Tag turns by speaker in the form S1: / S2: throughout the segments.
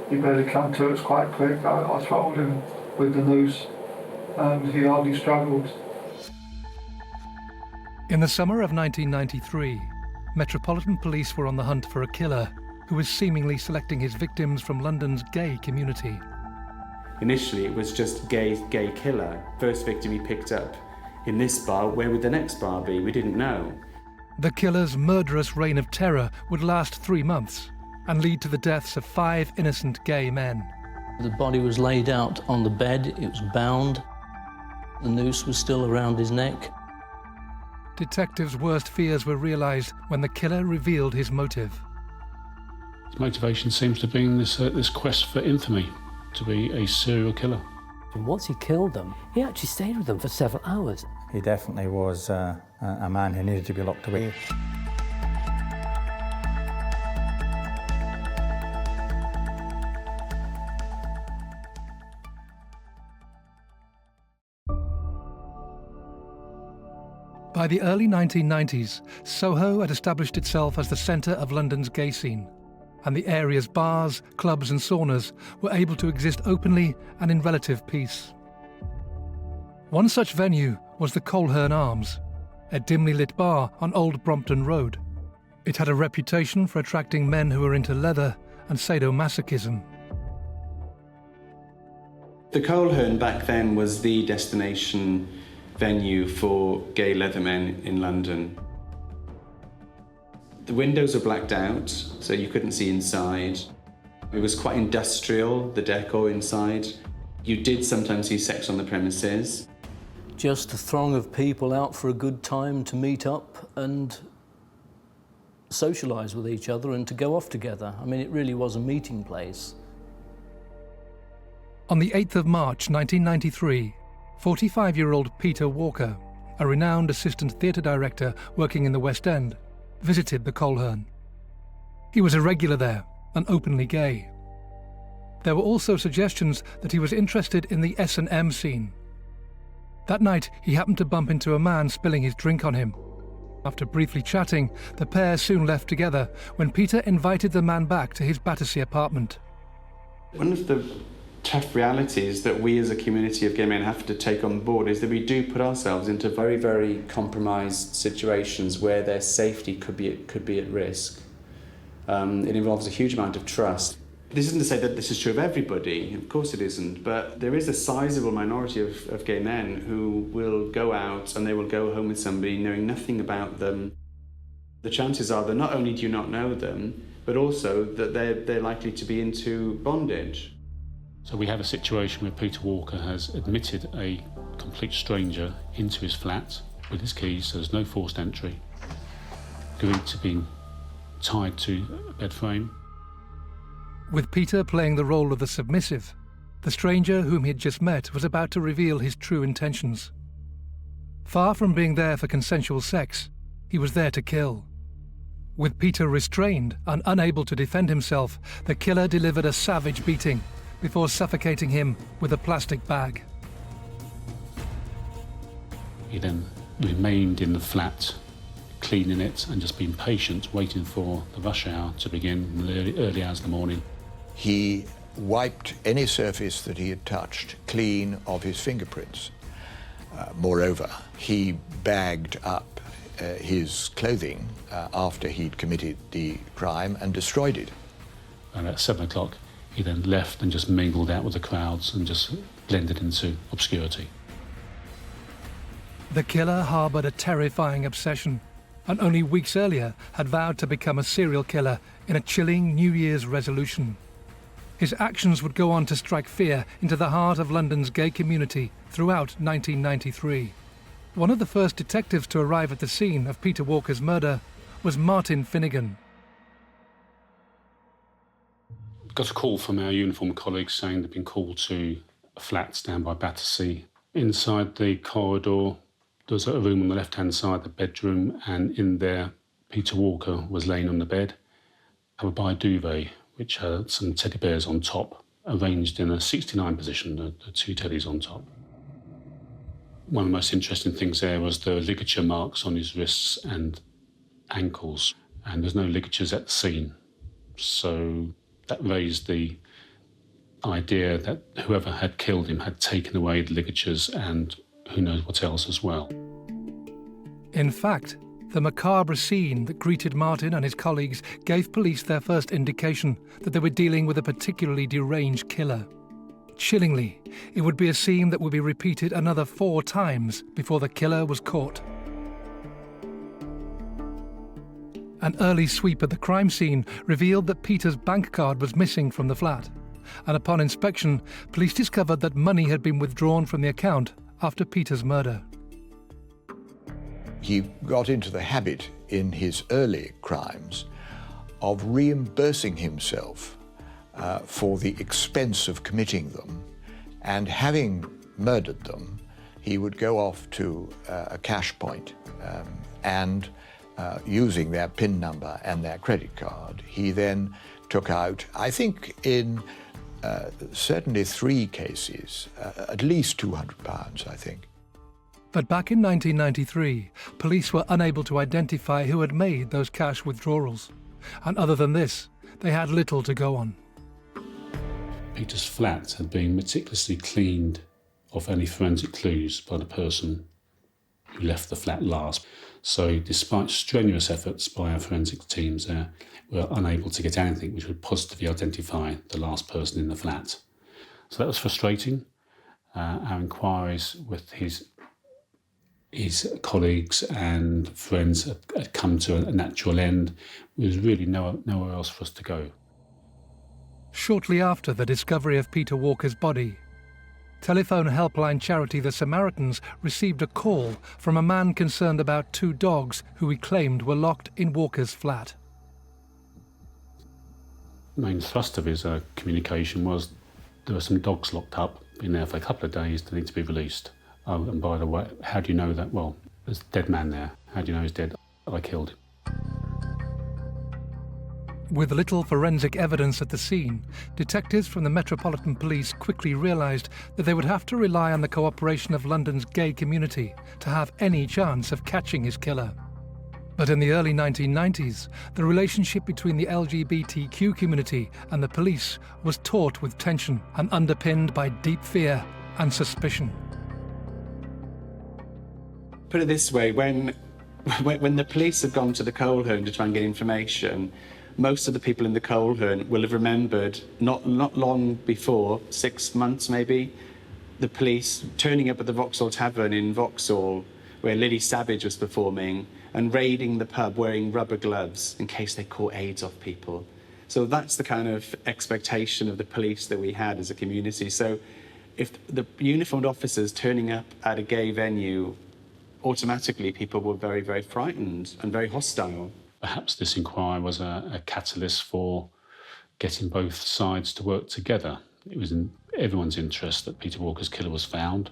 S1: He better come to us quite quick. I told him with the noose, and he hardly struggled.
S2: In the summer of 1993, Metropolitan Police were on the hunt for a killer who was seemingly selecting his victims from London's gay community.
S3: Initially, it was just gay killer. First victim he picked up in this bar. Where would the next bar be? We didn't know.
S2: The killer's murderous reign of terror would last 3 months and lead to the deaths of 5 innocent gay men.
S4: The body was laid out on the bed, it was bound. The noose was still around his neck.
S2: Detectives' worst fears were realised when the killer revealed his motive.
S5: His motivation seems to be this quest for infamy, to be a serial killer.
S6: And once he killed them, he actually stayed with them for several hours.
S7: He definitely was a man who needed to be locked away.
S2: By the early 1990s, Soho had established itself as the centre of London's gay scene, and the area's bars, clubs and saunas were able to exist openly and in relative peace. One such venue was the Colin Arms, a dimly lit bar on Old Brompton Road. It had a reputation for attracting men who were into leather and sadomasochism.
S3: The Colin back then was the destination venue for gay leathermen in London. The windows were blacked out, so you couldn't see inside. It was quite industrial, the decor inside. You did sometimes see sex on the premises.
S4: Just a throng of people out for a good time to meet up and socialise with each other and to go off together. I mean, it really was a meeting place.
S2: On the 8th of March 1993, 45-year-old Peter Walker, a renowned assistant theatre director working in the West End, visited the Colin. He was a regular there and openly gay. There were also suggestions that he was interested in the S&M scene. That night, he happened to bump into a man spilling his drink on him. After briefly chatting, the pair soon left together when Peter invited the man back to his Battersea apartment.
S3: One of the tough realities that we as a community of gay men have to take on board is that we do put ourselves into very, very compromised situations where their safety could be at risk. It involves a huge amount of trust. This isn't to say that this is true of everybody, of course it isn't, but there is a sizable minority of gay men who will go out and they will go home with somebody knowing nothing about them. The chances are that not only do you not know them, but also that they're likely to be into bondage.
S5: So we have a situation where Peter Walker has admitted a complete stranger into his flat with his keys, so there's no forced entry, agreed to being tied to a bed frame.
S2: With Peter playing the role of the submissive, the stranger whom he had just met was about to reveal his true intentions. Far from being there for consensual sex, he was there to kill. With Peter restrained and unable to defend himself, the killer delivered a savage beating before suffocating him with a plastic bag.
S5: He then remained in the flat, cleaning it and just being patient, waiting for the rush hour to begin in the early hours of the morning.
S8: He wiped any surface that he had touched clean of his fingerprints. Moreover, he bagged up his clothing after he'd committed the crime and destroyed it.
S5: And at 7 o'clock, he then left and just mingled out with the crowds and just blended into obscurity.
S2: The killer harboured a terrifying obsession, and only weeks earlier had vowed to become a serial killer in a chilling New Year's resolution. His actions would go on to strike fear into the heart of London's gay community throughout 1993. One of the first detectives to arrive at the scene of Peter Walker's murder was Martin Finnegan.
S5: Got a call from our uniformed colleagues saying they'd been called to a flat down by Battersea. Inside the corridor, there was a room on the left-hand side, the bedroom, and in there, Peter Walker was laying on the bed, covered by a duvet, which had some teddy bears on top, arranged in a 69 position, the 2 teddies on top. One of the most interesting things there was the ligature marks on his wrists and ankles, and there's no ligatures at the scene. So that raised the idea that whoever had killed him had taken away the ligatures and who knows what else as well.
S2: In fact, the macabre scene that greeted Martin and his colleagues gave police their first indication that they were dealing with a particularly deranged killer. Chillingly, it would be a scene that would be repeated another 4 times before the killer was caught. An early sweep at the crime scene revealed that Peter's bank card was missing from the flat, and upon inspection, police discovered that money had been withdrawn from the account after Peter's murder.
S8: He got into the habit in his early crimes of reimbursing himself for the expense of committing them, and having murdered them, he would go off to a cash point and using their PIN number and their credit card, he then took out, I think in certainly 3 cases, at least £200, I think.
S2: But back in 1993, police were unable to identify who had made those cash withdrawals. And other than this, they had little to go on.
S5: Peter's flat had been meticulously cleaned of any forensic clues by the person who left the flat last. So despite strenuous efforts by our forensic teams there, we were unable to get anything which would positively identify the last person in the flat. So that was frustrating. Our inquiries with his colleagues and friends had come to a natural end. There was really nowhere else for us to go.
S2: Shortly after the discovery of Peter Walker's body, telephone helpline charity The Samaritans received a call from a man concerned about 2 dogs who he claimed were locked in Walker's flat.
S5: The main thrust of his communication was there were some dogs locked up, been there for a couple of days, they need to be released. Oh, and by the way, how do you know that? Well, there's a dead man there. How do you know he's dead? I killed him.
S2: With little forensic evidence at the scene, detectives from the Metropolitan Police quickly realised that they would have to rely on the cooperation of London's gay community to have any chance of catching his killer. But in the early 1990s, the relationship between the LGBTQ community and the police was taut with tension and underpinned by deep fear and suspicion.
S3: Put it this way, when the police had gone to the Coleherne to try and get information, most of the people in the Coleherne will have remembered, not long before, 6 months maybe, the police turning up at the Vauxhall Tavern in Vauxhall, where Lily Savage was performing, and raiding the pub wearing rubber gloves in case they caught AIDS off people. So that's the kind of expectation of the police that we had as a community. So if the uniformed officers turning up at a gay venue, automatically people were very, very frightened and very hostile.
S5: Perhaps this inquiry was a catalyst for getting both sides to work together. It was in everyone's interest that Peter Walker's killer was found,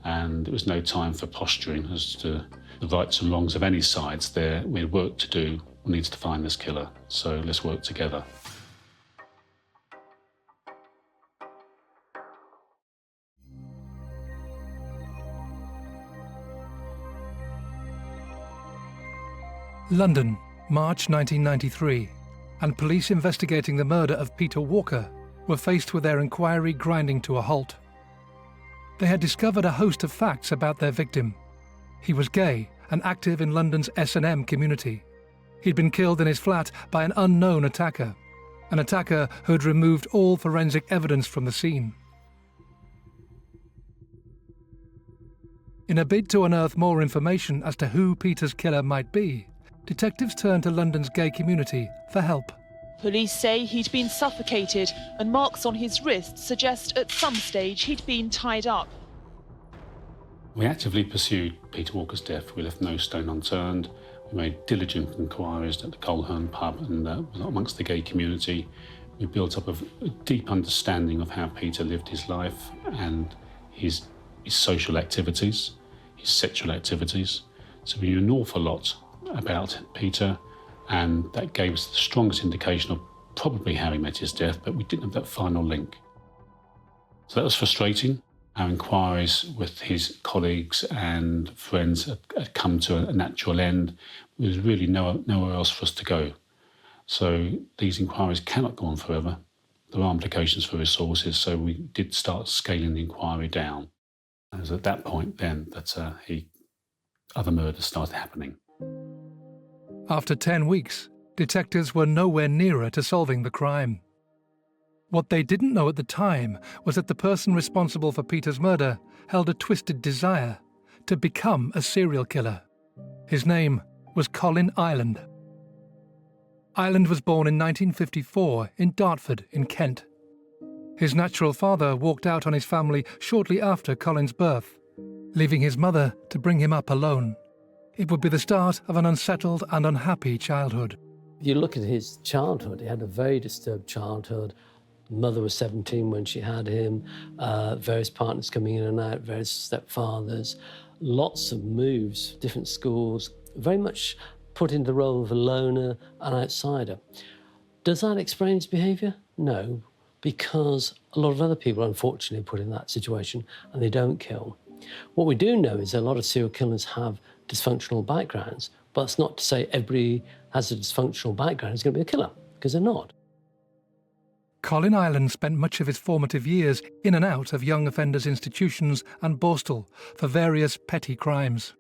S5: and there was no time for posturing as to the rights and wrongs of any sides there. We had work to do. We need to find this killer, so let's work together.
S2: London, March 1993, and police investigating the murder of Peter Walker were faced with their inquiry grinding to a halt. They had discovered a host of facts about their victim. He was gay and active in London's S&M community. He'd been killed in his flat by an unknown attacker, an attacker who had removed all forensic evidence from the scene. In a bid to unearth more information as to who Peter's killer might be, detectives turned to London's gay community for help.
S9: Police say he'd been suffocated, and marks on his wrists suggest at some stage he'd been tied up.
S5: We actively pursued Peter Walker's death. We left no stone unturned. We made diligent inquiries at the Coleherne pub and amongst the gay community. We built up a deep understanding of how Peter lived his life and his social activities, his sexual activities. So we knew an awful lot about Peter, and that gave us the strongest indication of probably how he met his death, but we didn't have that final link. So that was frustrating. Our inquiries with his colleagues and friends had come to a natural end. There was really nowhere else for us to go. So these inquiries cannot go on forever. There are implications for resources, so we did start scaling the inquiry down. It was at that point then that other murders started happening.
S2: After 10 weeks, detectives were nowhere nearer to solving the crime. What they didn't know at the time was that the person responsible for Peter's murder held a twisted desire to become a serial killer. His name was Colin Ireland. Ireland was born in 1954 in Dartford in Kent. His natural father walked out on his family shortly after Colin's birth, leaving his mother to bring him up alone. It would be the start of an unsettled and unhappy childhood.
S6: If you look at his childhood, he had a very disturbed childhood. Mother was 17 when she had him, various partners coming in and out, various stepfathers, lots of moves, different schools, very much put into the role of a loner and outsider. Does that explain his behaviour? No, because a lot of other people are unfortunately put in that situation and they don't kill. What we do know is that a lot of serial killers have dysfunctional backgrounds, but it's not to say everybody has a dysfunctional background is going to be a killer, because they're not.
S2: Colin Ireland spent much of his formative years in and out of young offenders' institutions and Borstal for various petty crimes.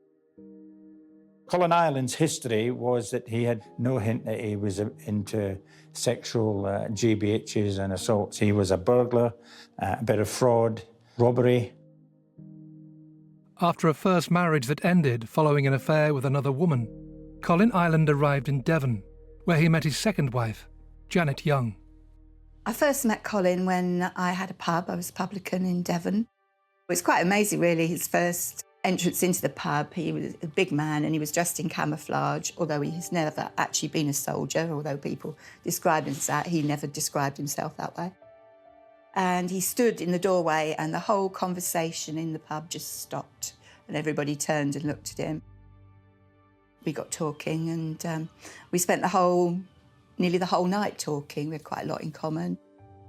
S7: Colin Ireland's history was that he had no hint that he was into sexual GBHs and assaults. He was a burglar, a bit of fraud, robbery.
S2: After a first marriage that ended following an affair with another woman, Colin Ireland arrived in Devon, where he met his second wife, Janet Young.
S10: I first met Colin when I had a pub. I was a publican in Devon. It was quite amazing, really, his first entrance into the pub. He was a big man and he was dressed in camouflage, although he has never actually been a soldier, although people describe him as that. He never described himself that way. And he stood in the doorway and the whole conversation in the pub just stopped and everybody turned and looked at him. We got talking and we spent nearly the whole night talking. We had quite a lot in common.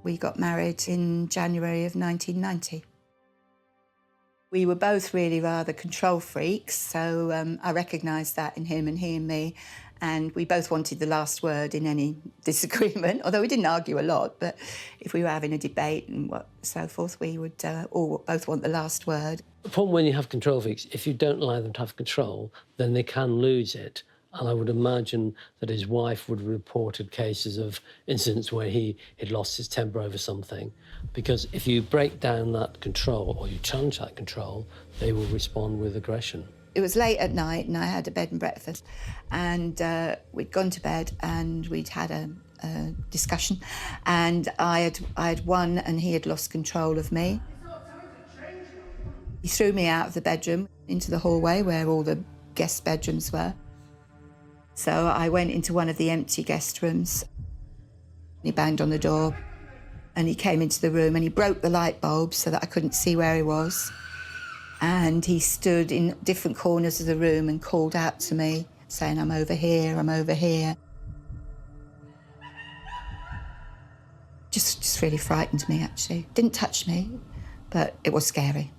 S10: We got married in January of 1990. We were both really rather control freaks, so I recognised that in him and he in me, and we both wanted the last word in any disagreement, although we didn't argue a lot, but if we were having a debate and so forth, we would all both want the last word.
S6: The problem when you have control freaks, if you don't allow them to have control, then they can lose it. And I would imagine that his wife would have reported cases of incidents where he had lost his temper over something. Because if you break down that control or you challenge that control, they will respond with aggression.
S10: It was late at night and I had a bed and breakfast and we'd gone to bed and we'd had a discussion and I had won and he had lost control of me. He threw me out of the bedroom into the hallway where all the guest bedrooms were. So I went into one of the empty guest rooms. He banged on the door and he came into the room and he broke the light bulb so that I couldn't see where he was. And he stood in different corners of the room and called out to me, saying, "I'm over here, I'm over here." Just really frightened me, actually. Didn't touch me, but it was scary.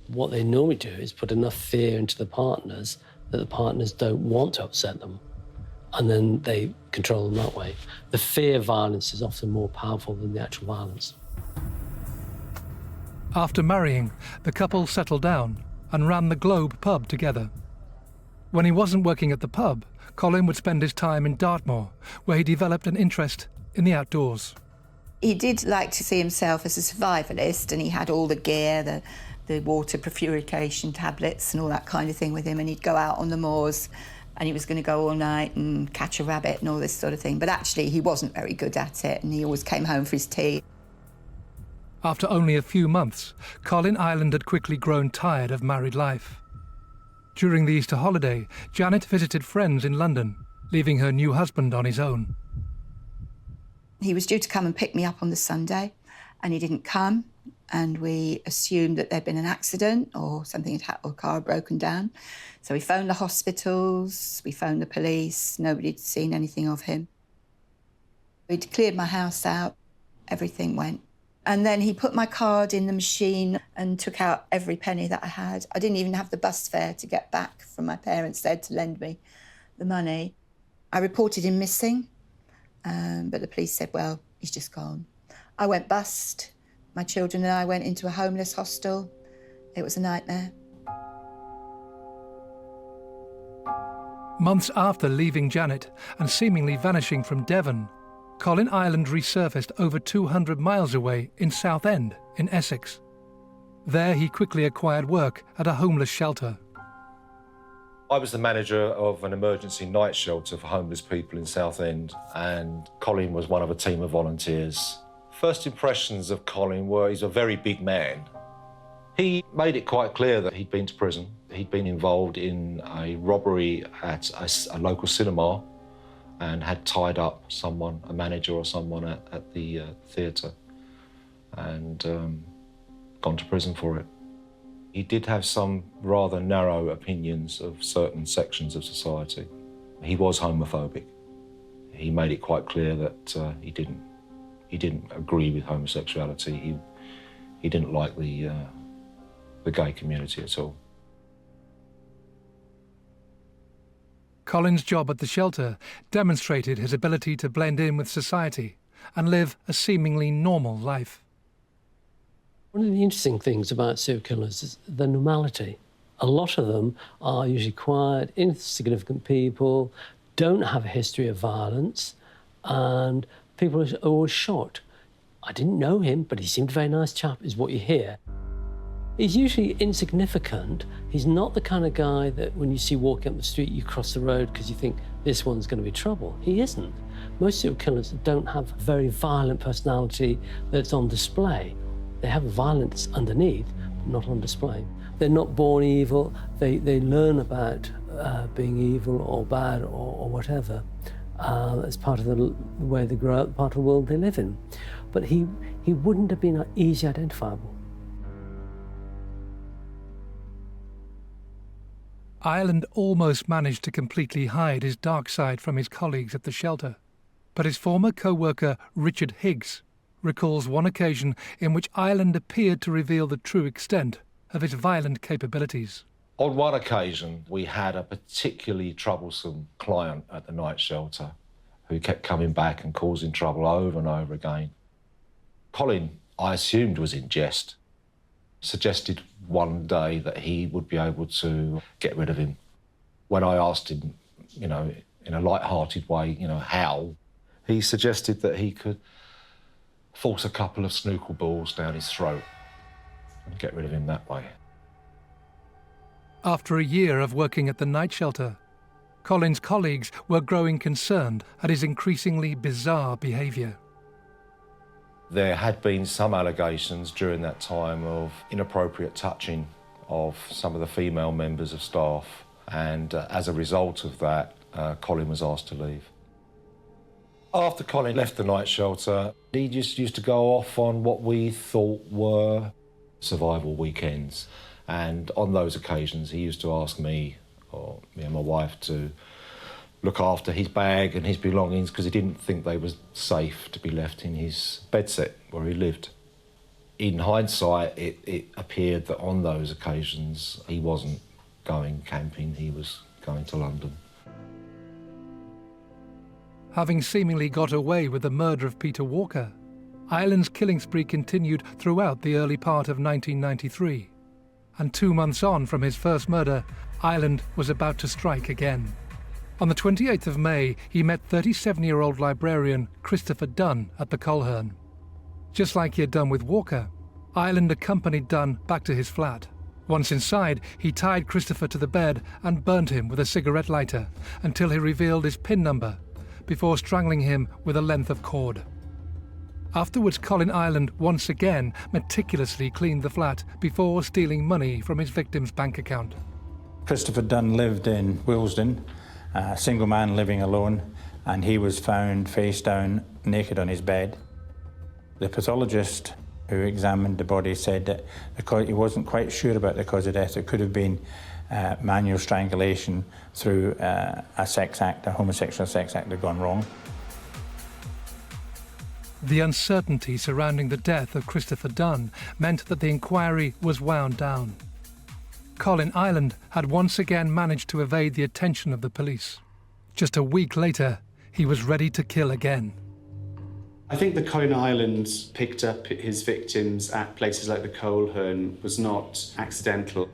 S6: What they normally do is put enough fear into the partners that the partners don't want to upset them, and then they control them that way. The fear violence is often more powerful than the actual violence.
S2: After marrying, the couple settled down and ran the Globe pub together. When he wasn't working at the pub, Colin would spend his time in Dartmoor, where he developed an interest in the outdoors.
S10: He did like to see himself as a survivalist, and he had all the gear, the water purification tablets and all that kind of thing with him, and he'd go out on the moors and he was going to go all night and catch a rabbit and all this sort of thing. But actually, he wasn't very good at it, and he always came home for his tea.
S2: After only a few months, Colin Ireland had quickly grown tired of married life. During the Easter holiday, Janet visited friends in London, leaving her new husband on his own.
S10: He was due to come and pick me up on the Sunday, and he didn't come, and we assumed that there'd been an accident or something had happened, or a car had broken down. So we phoned the hospitals, we phoned the police, nobody had seen anything of him. We'd cleared my house out, everything went. And then he put my card in the machine and took out every penny that I had. I didn't even have the bus fare to get back from my parents. They had to lend me the money. I reported him missing, but the police said, well, he's just gone. I went bust. My children and I went into a homeless hostel. It was a nightmare.
S2: Months after leaving Janet and seemingly vanishing from Devon, Colin Ireland resurfaced over 200 miles away in Southend, in Essex. There he quickly acquired work at a homeless shelter.
S11: I was the manager of an emergency night shelter for homeless people in Southend, and Colin was one of a team of volunteers. First impressions of Colin were he's a very big man. He made it quite clear that he'd been to prison. He'd been involved in a robbery at a local cinema and had tied up someone, a manager or someone at the theatre, and gone to prison for it. He did have some rather narrow opinions of certain sections of society. He was homophobic. He made it quite clear that he didn't agree with homosexuality. He didn't like the gay community at all.
S2: Colin's job at the shelter demonstrated his ability to blend in with society and live a seemingly normal life.
S6: One of the interesting things about serial killers is the normality. A lot of them are usually quiet, insignificant people, don't have a history of violence, and people are always shocked. I didn't know him, but he seemed a very nice chap, is what you hear. He's usually insignificant. He's not the kind of guy that when you see walking up the street, you cross the road because you think this one's going to be trouble. He isn't. Most serial killers don't have a very violent personality that's on display. They have violence underneath, but not on display. They're not born evil. They learn about being evil or bad or whatever as part of the way they grow up, part of the world they live in. But he wouldn't have been easily identifiable.
S2: Ireland almost managed to completely hide his dark side from his colleagues at the shelter, but his former co-worker Richard Higgs recalls one occasion in which Ireland appeared to reveal the true extent of his violent capabilities.
S11: On one occasion, we had a particularly troublesome client at the night shelter who kept coming back and causing trouble over and over again. Colin, I assumed, was in jest, suggested one day that he would be able to get rid of him. When I asked him, in a light-hearted way, how, he suggested that he could force a couple of snooker balls down his throat and get rid of him that way.
S2: After a year of working at the night shelter, Colin's colleagues were growing concerned at his increasingly bizarre behaviour.
S11: There had been some allegations during that time of inappropriate touching of some of the female members of staff, and as a result of that, Colin was asked to leave. After Colin left the night shelter, he just used to go off on what we thought were survival weekends. And on those occasions, he used to ask me, or me and my wife, to look after his bag and his belongings because he didn't think they were safe to be left in his bedsit where he lived. In hindsight, it appeared that on those occasions, he wasn't going camping, he was going to London.
S2: Having seemingly got away with the murder of Peter Walker, Ireland's killing spree continued throughout the early part of 1993. And 2 months on from his first murder, Ireland was about to strike again. On the 28th of May, he met 37-year-old librarian Christopher Dunn at the Colhern. Just like he had done with Walker, Ireland accompanied Dunn back to his flat. Once inside, he tied Christopher to the bed and burnt him with a cigarette lighter until he revealed his PIN number, before strangling him with a length of cord. Afterwards, Colin Ireland once again meticulously cleaned the flat before stealing money from his victim's bank account.
S7: Christopher Dunn lived in Willesden, a single man living alone, and he was found face down, naked on his bed. The pathologist who examined the body said that he wasn't quite sure about the cause of death. It could have been manual strangulation through a sex act, a homosexual sex act had gone wrong.
S2: The uncertainty surrounding the death of Christopher Dunn meant that the inquiry was wound down. Colin Ireland had once again managed to evade the attention of the police. Just a week later, he was ready to kill again.
S3: I think the Colin Ireland picked up his victims at places like the Coleherne was not accidental.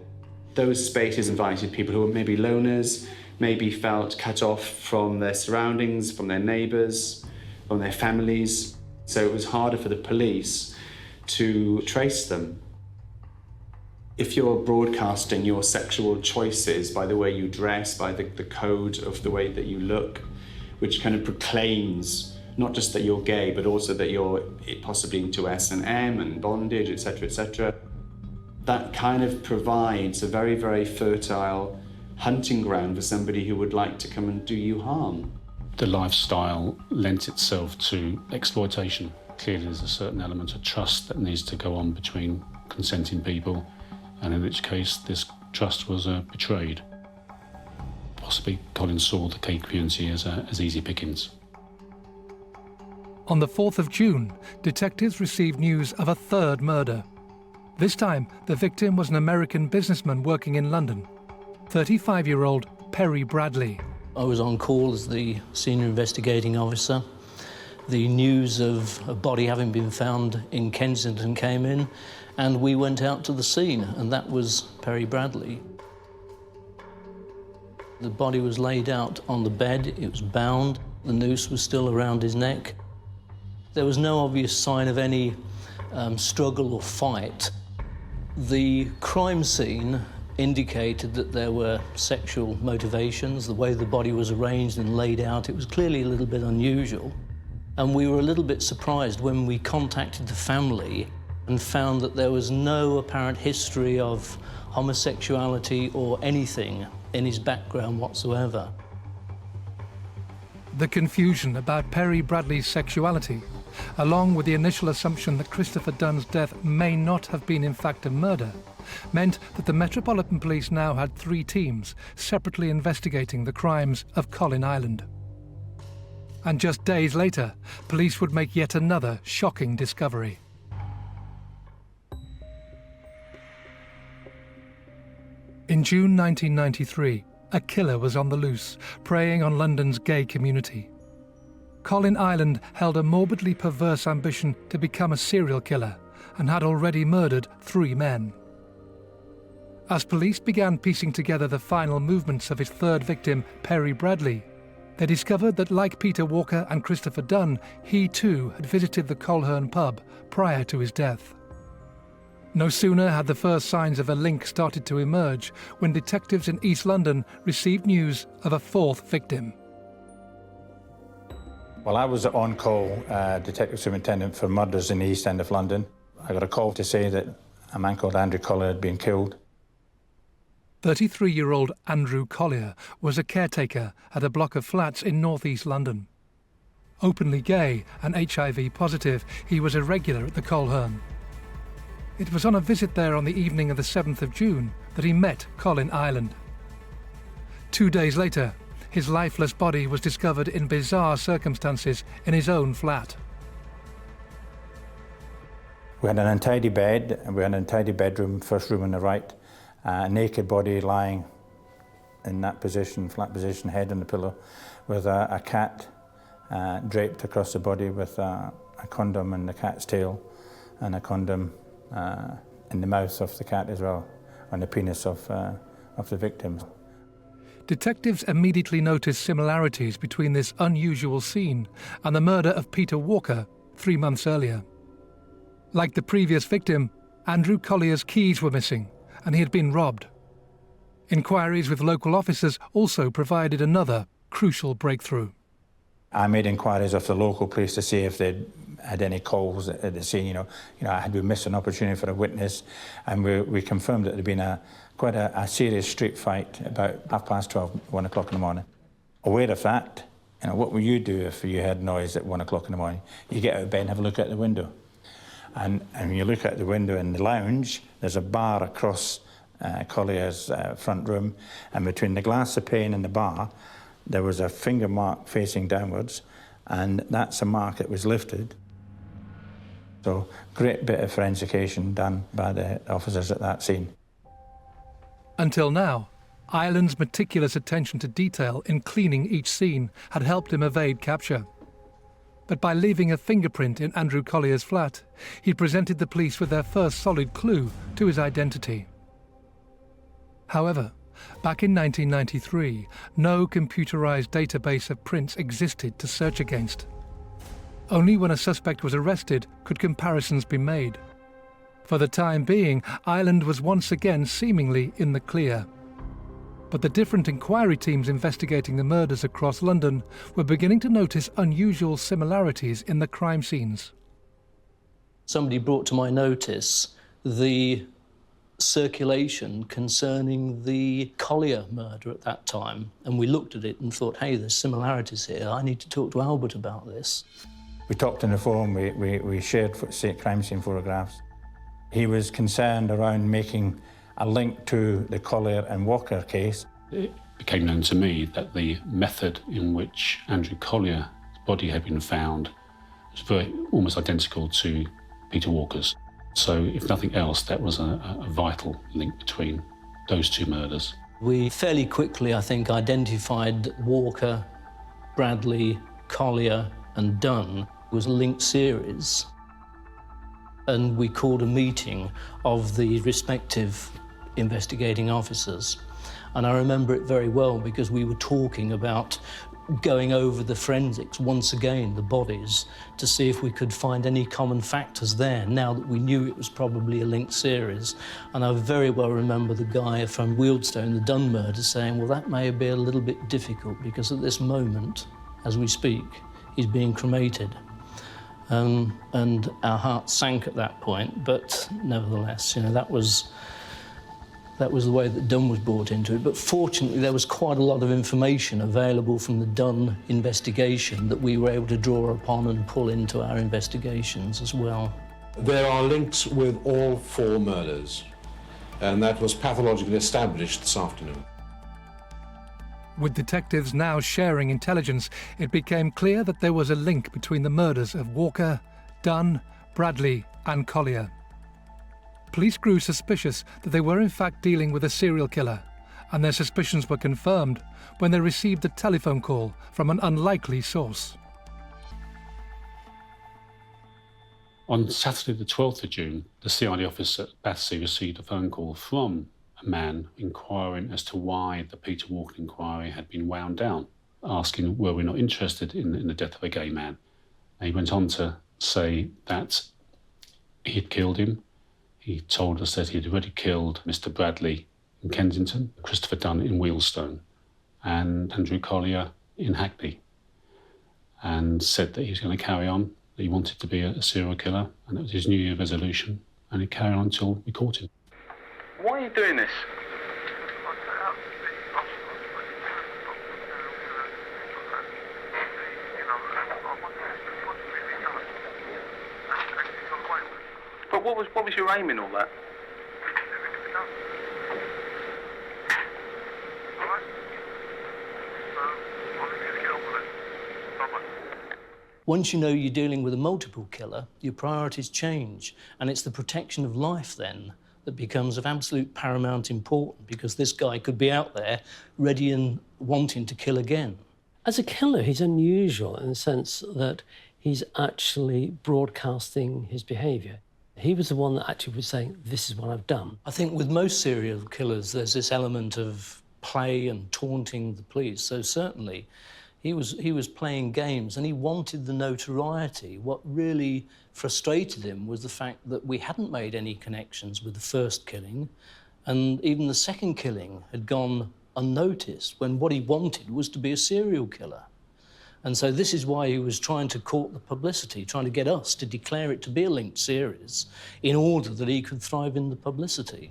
S3: Those spaces invited people who were maybe loners, maybe felt cut off from their surroundings, from their neighbours, from their families. So it was harder for the police to trace them. If you're broadcasting your sexual choices by the way you dress, by the code of the way that you look, which kind of proclaims not just that you're gay, but also that you're possibly into S&M and bondage, etc., etc., that kind of provides a very, very fertile hunting ground for somebody who would like to come and do you harm.
S5: The lifestyle lent itself to exploitation. Clearly there's a certain element of trust that needs to go on between consenting people, and in which case this trust was betrayed. Possibly Colin saw the gay community as easy pickings.
S2: On the 4th of June, detectives received news of a third murder. This time, the victim was an American businessman working in London, 35-year-old Perry Bradley.
S4: I was on call as the senior investigating officer. The news of a body having been found in Kensington came in, and we went out to the scene, and that was Perry Bradley. The body was laid out on the bed, it was bound, the noose was still around his neck. There was no obvious sign of any struggle or fight. The crime scene indicated that there were sexual motivations. The way the body was arranged and laid out, it was clearly a little bit unusual. And we were a little bit surprised when we contacted the family and found that there was no apparent history of homosexuality or anything in his background whatsoever.
S2: The confusion about Perry Bradley's sexuality, along with the initial assumption that Christopher Dunn's death may not have been in fact a murder, meant that the Metropolitan Police now had 3 teams separately investigating the crimes of Colin Ireland. And just days later, police would make yet another shocking discovery. In June 1993, a killer was on the loose, preying on London's gay community. Colin Ireland held a morbidly perverse ambition to become a serial killer and had already murdered 3 men. As police began piecing together the final movements of his third victim, Perry Bradley, they discovered that, like Peter Walker and Christopher Dunn, he too had visited the Coleherne pub prior to his death. No sooner had the first signs of a link started to emerge when detectives in East London received news of a 4th victim.
S7: Well, I was on call, Detective Superintendent for murders in the East End of London. I got a call to say that a man called Andrew Collier had been killed.
S2: 33-year-old Andrew Collier was a caretaker at a block of flats in northeast London. Openly gay and HIV positive, he was a regular at the Coleherne. It was on a visit there on the evening of the 7th of June that he met Colin Ireland. 2 days later, his lifeless body was discovered in bizarre circumstances in his own flat.
S7: We had an untidy bed, and we had an untidy bedroom, first room on the right, a naked body lying in that position, flat position, head on the pillow, with a cat draped across the body with a condom in the cat's tail, and a condom in the mouth of the cat as well, on the penis of the victim.
S2: Detectives immediately noticed similarities between this unusual scene and the murder of Peter Walker 3 months earlier. Like the previous victim, Andrew Collier's keys were missing and he had been robbed. Inquiries with local officers also provided another crucial breakthrough.
S7: I made inquiries of the local police to see if they'd had any calls at the scene. Had we missed an opportunity for a witness, and we confirmed that there'd been quite a serious street fight about 12:30, 1 o'clock in the morning. Aware of that, what would you do if you heard noise at 1 o'clock in the morning? You get out of bed and have a look out the window. And when you look out the window in the lounge, there's a bar across Collier's front room, and between the glass of pane and the bar, there was a finger mark facing downwards, and that's a mark that was lifted. So, great bit of forensication done by the officers at that scene.
S2: Until now, Ireland's meticulous attention to detail in cleaning each scene had helped him evade capture. But by leaving a fingerprint in Andrew Collier's flat, he presented the police with their first solid clue to his identity. However, back in 1993, no computerized database of prints existed to search against. Only when a suspect was arrested could comparisons be made. For the time being, Ireland was once again seemingly in the clear. But the different inquiry teams investigating the murders across London were beginning to notice unusual similarities in the crime scenes.
S4: Somebody brought to my notice the circulation concerning the Collier murder at that time, and we looked at it and thought, hey, there's similarities here. I need to talk to Albert about this.
S7: We talked on the phone, we shared crime scene photographs. He was concerned around making a link to the Collier and Walker case.
S5: It became known to me that the method in which Andrew Collier's body had been found was almost identical to Peter Walker's. So, if nothing else, that was a vital link between those two murders.
S4: We fairly quickly, I think, identified Walker, Bradley, Collier and Dunn was a linked series. And we called a meeting of the respective investigating officers. And I remember it very well because we were talking about going over the forensics once again, the bodies, to see if we could find any common factors there, now that we knew it was probably a linked series. And I very well remember the guy from Wealdstone, the Dunn murder, saying, well, that may be a little bit difficult because at this moment, as we speak, he's being cremated. And our hearts sank at that point, but nevertheless, you know, that was the way that Dunn was brought into it. But fortunately, there was quite a lot of information available from the Dunn investigation that we were able to draw upon and pull into our investigations as well.
S12: There are links with all 4 murders, and that was pathologically established this afternoon.
S2: With detectives now sharing intelligence, it became clear that there was a link between the murders of Walker, Dunn, Bradley and Collier. Police grew suspicious that they were in fact dealing with a serial killer, and their suspicions were confirmed when they received a telephone call from an unlikely source.
S5: On Saturday the 12th of June, the CID office at Battersea received a phone call from a man inquiring as to why the Peter Walker inquiry had been wound down, asking were we not interested in the death of a gay man. And he went on to say that he had killed him. He told us that he had already killed Mr. Bradley in Kensington, Christopher Dunn in Wealdstone, and Andrew Collier in Hackney, and said that he was going to carry on, that he wanted to be a serial killer, and that was his New Year resolution, and he carried on until we caught him.
S13: Why are you doing this? But what was your aim in all that?
S4: Once you know you're dealing with a multiple killer, your priorities change, and it's the protection of life then that becomes of absolute paramount importance, because this guy could be out there ready and wanting to kill again.
S6: As a killer, he's unusual in the sense that he's actually broadcasting his behaviour. He was the one that actually was saying, this is what I've done.
S4: I think with most serial killers, there's this element of play and taunting the police. So certainly, he was playing games and he wanted the notoriety. What really frustrated him was the fact that we hadn't made any connections with the first killing, and even the second killing had gone unnoticed, when what he wanted was to be a serial killer. And so this is why he was trying to court the publicity, trying to get us to declare it to be a linked series in order that he could thrive in the publicity.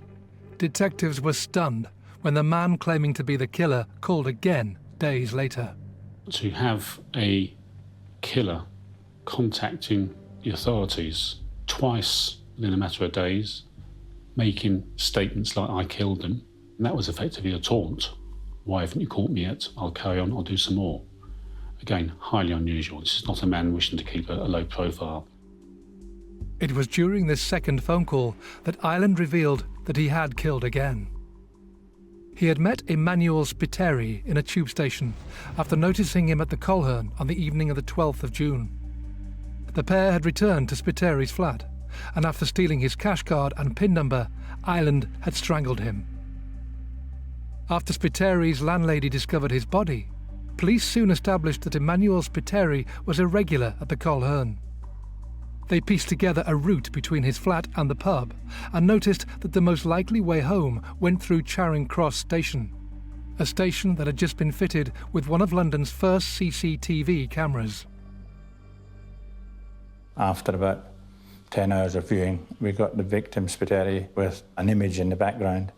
S2: Detectives were stunned when the man claiming to be the killer called again days later.
S5: To have a killer contacting the authorities twice within a matter of days, making statements like, I killed him, and that was effectively a taunt. Why haven't you caught me yet? I'll carry on, I'll do some more. Again, highly unusual. This is not a man wishing to keep a low profile.
S2: It was during this second phone call that Ireland revealed that he had killed again. He had met Emmanuel Spiteri in a tube station after noticing him at the Colhern on the evening of the 12th of June. The pair had returned to Spiteri's flat, and after stealing his cash card and PIN number, Ireland had strangled him. After Spiteri's landlady discovered his body, police soon established that Emmanuel Spiteri was a regular at the Colhern. They pieced together a route between his flat and the pub and noticed that the most likely way home went through Charing Cross Station, a station that had just been fitted with one of London's first CCTV cameras.
S7: After about 10 hours of viewing, we got the victim, Spiteri, with an image in the background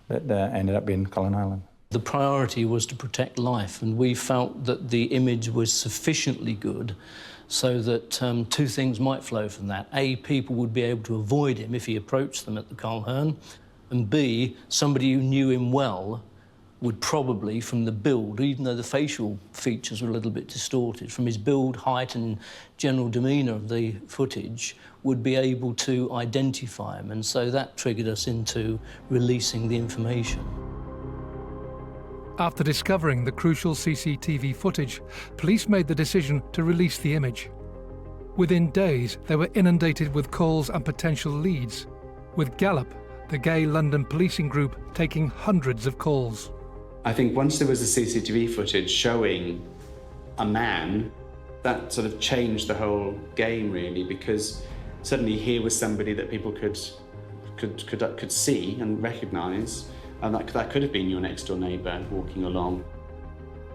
S7: that ended up being Colin Ireland.
S4: The priority was to protect life, and we felt that the image was sufficiently good so that two things might flow from that. A, people would be able to avoid him if he approached them at the Colhern, and B, somebody who knew him well would probably, from the build, even though the facial features were a little bit distorted, from his build, height and general demeanour of the footage, would be able to identify him, and so that triggered us into releasing the information.
S2: After discovering the crucial CCTV footage, police made the decision to release the image. Within days, they were inundated with calls and potential leads, with Gallup, the gay London policing group, taking hundreds of calls.
S3: I think once there was the CCTV footage showing a man, that sort of changed the whole game, really, because suddenly here was somebody that people could see and recognise, and that could have been your next door neighbour walking along.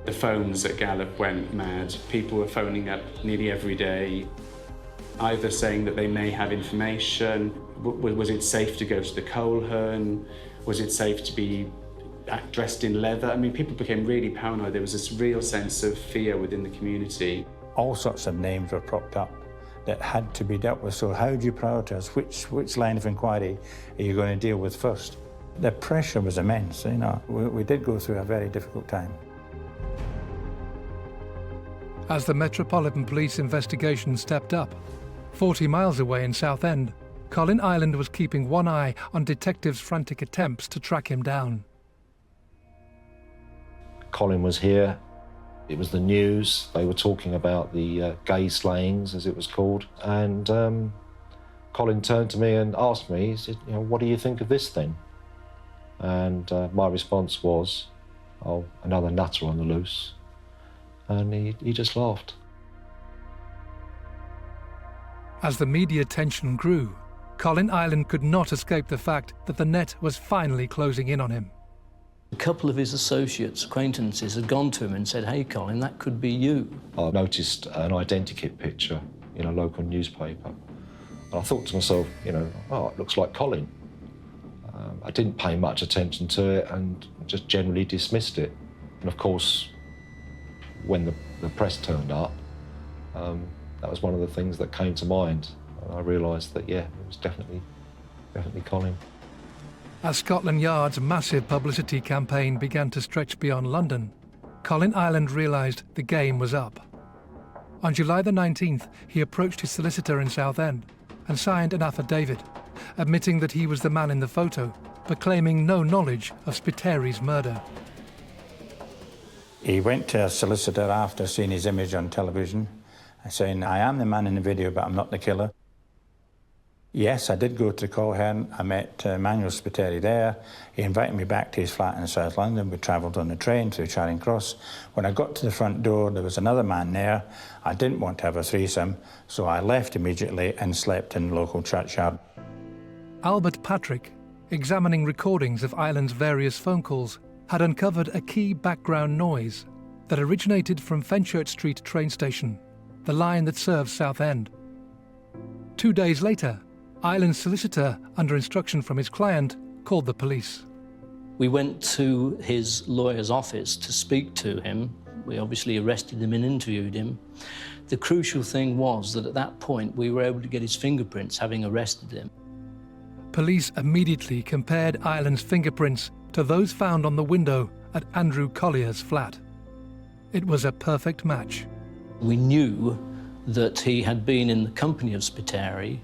S3: The phones at Gallup went mad. People were phoning up nearly every day, either saying that they may have information. Was it safe to go to the Colhern? Was it safe to be dressed in leather? I mean, people became really paranoid. There was this real sense of fear within the community.
S7: All sorts of names were propped up that had to be dealt with. So how do you prioritise? Which line of inquiry are you going to deal with first? The pressure was immense, you know. We did go through a very difficult time.
S2: As the Metropolitan Police investigation stepped up, 40 miles away in Southend, Colin Ireland was keeping one eye on detectives' frantic attempts to track him down.
S11: Colin was here. It was the news. They were talking about the gay slayings, as it was called. And Colin turned to me and asked me, he said, what do you think of this thing? And my response was, oh, another nutter on the loose. And he just laughed.
S2: As the media tension grew, Colin Ireland could not escape the fact that the net was finally closing in on him.
S4: A couple of his associates, acquaintances, had gone to him and said, hey, Colin, that could be you.
S11: I noticed an identikit picture in a local newspaper. And I thought to myself, oh, it looks like Colin. I didn't pay much attention to it and just generally dismissed it. And of course, when the press turned up, that was one of the things that came to mind. And I realised that, yeah, it was definitely Colin.
S2: As Scotland Yard's massive publicity campaign began to stretch beyond London, Colin Ireland realised the game was up. On July the 19th, he approached his solicitor in Southend and signed an affidavit, admitting that he was the man in the photo, but claiming no knowledge of Spiteri's murder.
S7: He went to a solicitor after seeing his image on television, saying, I am the man in the video, but I'm not the killer. Yes, I did go to Colhern. I met Emmanuel Spiteri there. He invited me back to his flat in South London. We travelled on the train through Charing Cross. When I got to the front door, there was another man there. I didn't want to have a threesome, so I left immediately and slept in the local churchyard.
S2: Albert Patrick, examining recordings of Ireland's various phone calls, had uncovered a key background noise that originated from Fenchurch Street train station, the line that serves Southend. 2 days later, Ireland's solicitor, under instruction from his client, called the police.
S4: We went to his lawyer's office to speak to him. We obviously arrested him and interviewed him. The crucial thing was that at that point we were able to get his fingerprints, having arrested him.
S2: Police immediately compared Ireland's fingerprints to those found on the window at Andrew Collier's flat. It was a perfect match.
S4: We knew that he had been in the company of Spiteri,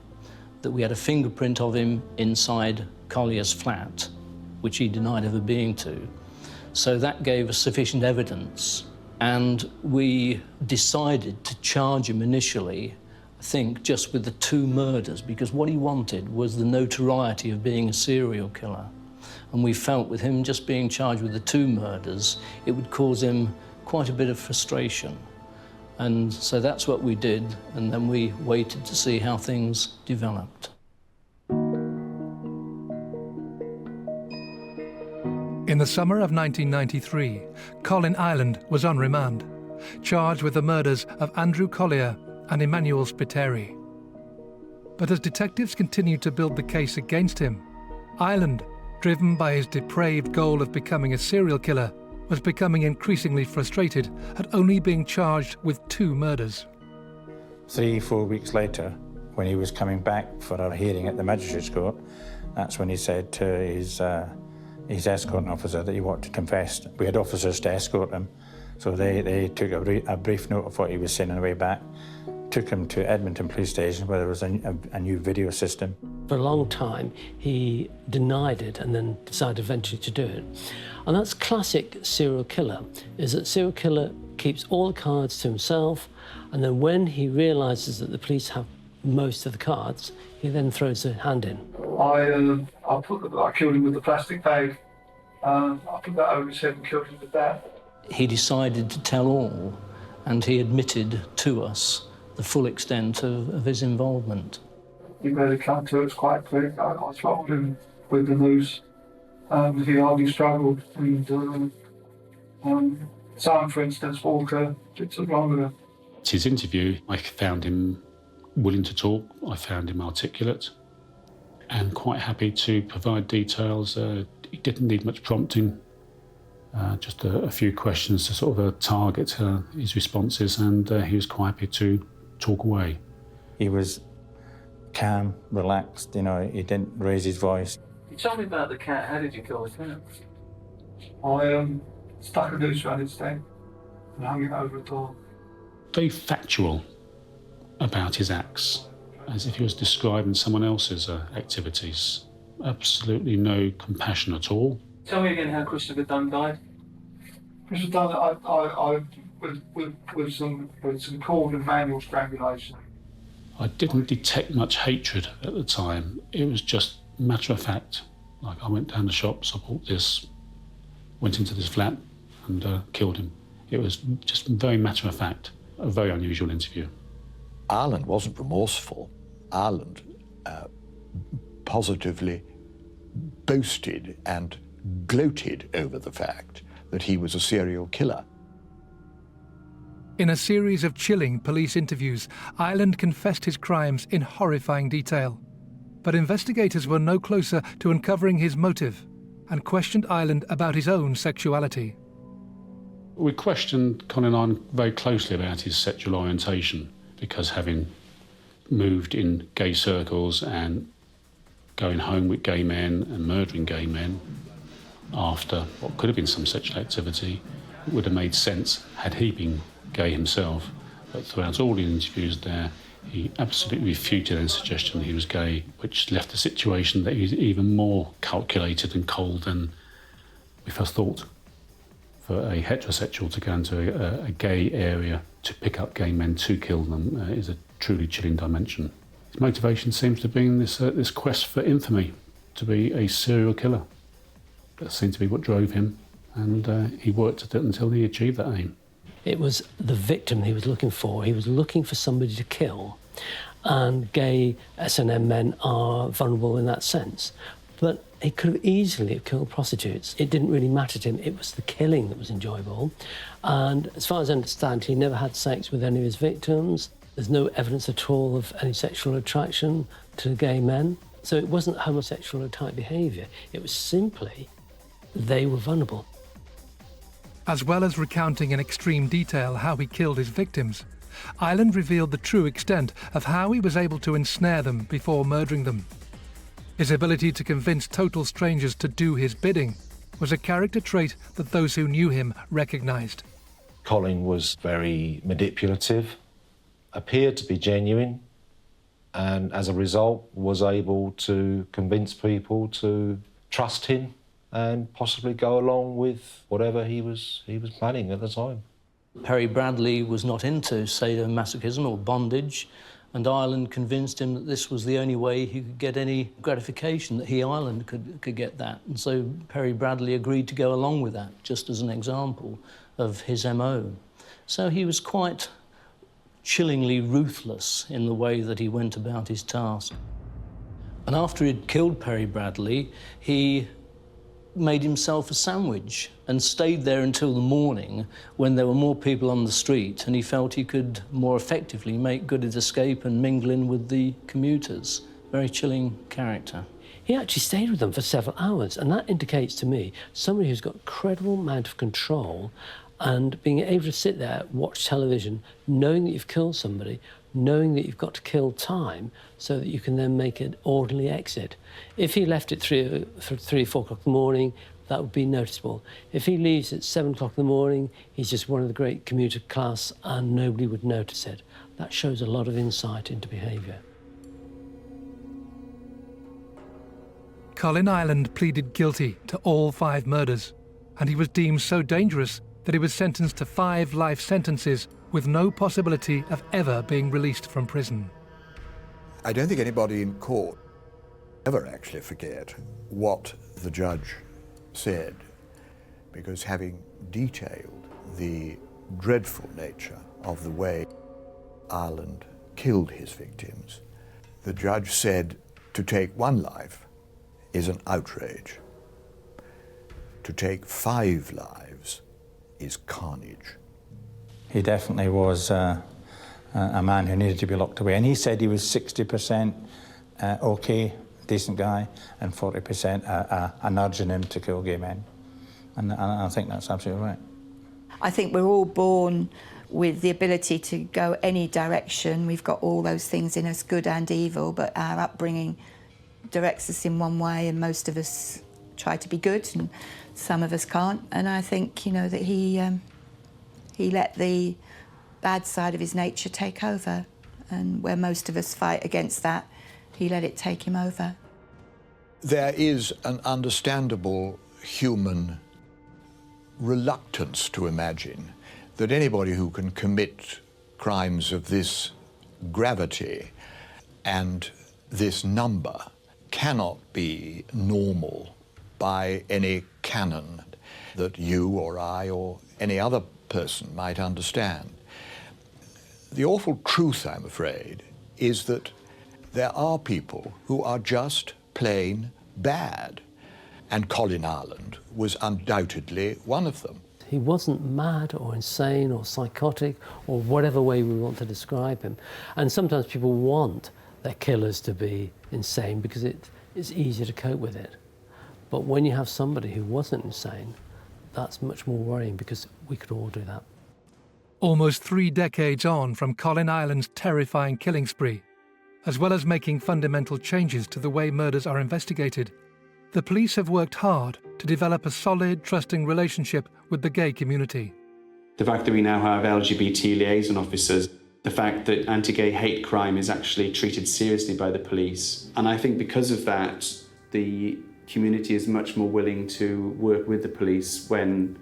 S4: that we had a fingerprint of him inside Collier's flat, which he denied ever being to. So that gave us sufficient evidence, and we decided to charge him initially, I think, just with the 2 murders, because what he wanted was the notoriety of being a serial killer. And we felt with him just being charged with the 2 murders, it would cause him quite a bit of frustration. And so that's what we did, and then we waited to see how things developed.
S2: In the summer of 1993, Colin Ireland was on remand, charged with the murders of Andrew Collier and Emmanuel Spiteri. But as detectives continued to build the case against him, Ireland, driven by his depraved goal of becoming a serial killer, was becoming increasingly frustrated at only being charged with 2 murders.
S7: 3-4 weeks later, when he was coming back for a hearing at the magistrate's court, that's when he said to his escorting officer that he wanted to confess. We had officers to escort him, so they took a brief note of what he was saying on the way back, took him to Edmonton Police Station where there was a new video system.
S6: For a long time, he denied it and then decided eventually to do it. And that's classic serial killer, is that serial killer keeps all the cards to himself, and then when he realises that the police have most of the cards, he then throws a hand in.
S1: I killed him with the plastic bag. I put that over his head and killed him with that.
S4: He decided to tell all, and he admitted to us the full extent of his involvement.
S1: He really came to us quite quick. I told him with the news. He hardly struggled. And Sam, for instance, Walker, it took longer.
S5: His interview, I found him willing to talk. I found him articulate and quite happy to provide details. He didn't need much prompting, just a few questions to sort of target his responses, and he was quite happy to talk away.
S7: He was calm, relaxed, you know, he didn't raise his voice.
S1: Tell me about the cat. How did you kill the cat? I stuck a noose around its neck and hung it over a door.
S5: Very factual about his acts, as if he was describing someone else's activities. Absolutely no compassion at all.
S1: Tell me again how Christopher Dunn died. Christopher Dunn, with some cord and manual strangulation.
S5: I didn't detect much hatred at the time. It was just matter of fact. Like, I went down the shops, I bought this, went into this flat and killed him. It was just very matter of fact. A very unusual interview.
S8: Ireland wasn't remorseful. Ireland positively boasted and gloated over the fact that he was a serial killer.
S2: In a series of chilling police interviews, Ireland confessed his crimes in horrifying detail. But investigators were no closer to uncovering his motive and questioned Ireland about his own sexuality.
S5: We questioned Colin Ireland very closely about his sexual orientation, because having moved in gay circles and going home with gay men and murdering gay men after what could have been some sexual activity, it would have made sense had he been gay himself. But throughout all the interviews there, he absolutely refuted any suggestion that he was gay, which left the situation that he was even more calculated and cold than we first thought. For a heterosexual to go into a gay area to pick up gay men to kill them is a truly chilling dimension. His motivation seems to have been this quest for infamy, to be a serial killer. That seemed to be what drove him, and he worked at it until he achieved that aim.
S6: It was the victim he was looking for. He was looking for somebody to kill, and gay S&M men are vulnerable in that sense. But he could have easily have killed prostitutes. It didn't really matter to him. It was the killing that was enjoyable. And as far as I understand, he never had sex with any of his victims. There's no evidence at all of any sexual attraction to gay men. So it wasn't homosexual type behaviour. It was simply they were vulnerable.
S2: As well as recounting in extreme detail how he killed his victims, Ireland revealed the true extent of how he was able to ensnare them before murdering them. His ability to convince total strangers to do his bidding was a character trait that those who knew him recognised.
S11: Colin was very manipulative, appeared to be genuine, and as a result was able to convince people to trust him and possibly go along with whatever he was planning at the time.
S4: Perry Bradley was not into sadomasochism or bondage, and Ireland convinced him that this was the only way he could get any gratification, that he, Ireland, could get that. And so Perry Bradley agreed to go along with that, just as an example of his MO. So he was quite chillingly ruthless in the way that he went about his task. And after he'd killed Perry Bradley, he made himself a sandwich and stayed there until the morning when there were more people on the street, and he felt he could more effectively make good his escape and mingle in with the commuters. Very chilling character.
S6: He actually stayed with them for several hours, and that indicates to me somebody who's got incredible amount of control and being able to sit there, watch television, knowing that you've killed somebody, knowing that you've got to kill time so that you can then make an orderly exit. If he left at 3 or 4 o'clock in the morning, that would be noticeable. If he leaves at 7 o'clock in the morning, he's just one of the great commuter class and nobody would notice it. That shows a lot of insight into behaviour.
S2: Colin Ireland pleaded guilty to all 5 murders, and he was deemed so dangerous that he was sentenced to 5 life sentences with no possibility of ever being released from prison.
S8: I don't think anybody in court ever actually forget what the judge said, because having detailed the dreadful nature of the way Ireland killed his victims, the judge said to take 1 life is an outrage. To take 5 lives is carnage.
S7: He definitely was a man who needed to be locked away. And he said he was 60% okay, decent guy, and 40% a nudging him to kill gay men. And I think that's absolutely right.
S10: I think we're all born with the ability to go any direction. We've got all those things in us, good and evil, but our upbringing directs us in one way, and most of us try to be good, and some of us can't. And I think, you know, that he let the bad side of his nature take over, and where most of us fight against that, he let it take him over.
S8: There is an understandable human reluctance to imagine that anybody who can commit crimes of this gravity and this number cannot be normal by any canon that you or I or any other person might understand. The awful truth, I'm afraid, is that there are people who are just plain bad, and Colin Ireland was undoubtedly one of them.
S6: He wasn't mad or insane or psychotic or whatever way we want to describe him. And sometimes people want their killers to be insane because it's easier to cope with it. But when you have somebody who wasn't insane, that's much more worrying, because we could all do that.
S2: Almost 3 decades on from Colin Ireland's terrifying killing spree, as well as making fundamental changes to the way murders are investigated, the police have worked hard to develop a solid, trusting relationship with the gay community.
S3: The fact that we now have LGBT liaison officers, the fact that anti-gay hate crime is actually treated seriously by the police. And I think because of that, the community is much more willing to work with the police when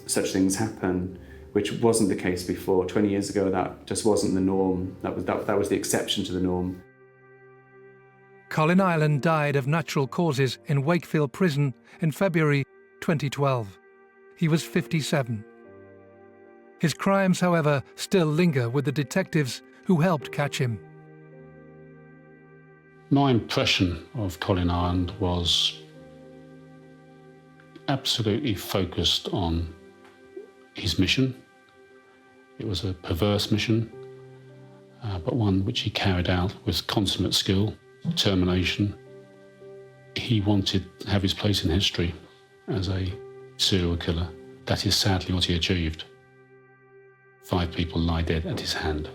S3: such things happen, which wasn't the case before. 20 years ago, that just wasn't the norm. That was the exception to the norm.
S2: Colin Ireland died of natural causes in Wakefield Prison in February 2012. He was 57. His crimes, however, still linger with the detectives who helped catch him.
S5: My impression of Colin Ireland was absolutely focused on his mission. It was a perverse mission, but one which he carried out with consummate skill, determination. He wanted to have his place in history as a serial killer. That is sadly what he achieved. 5 people lie dead at his hand.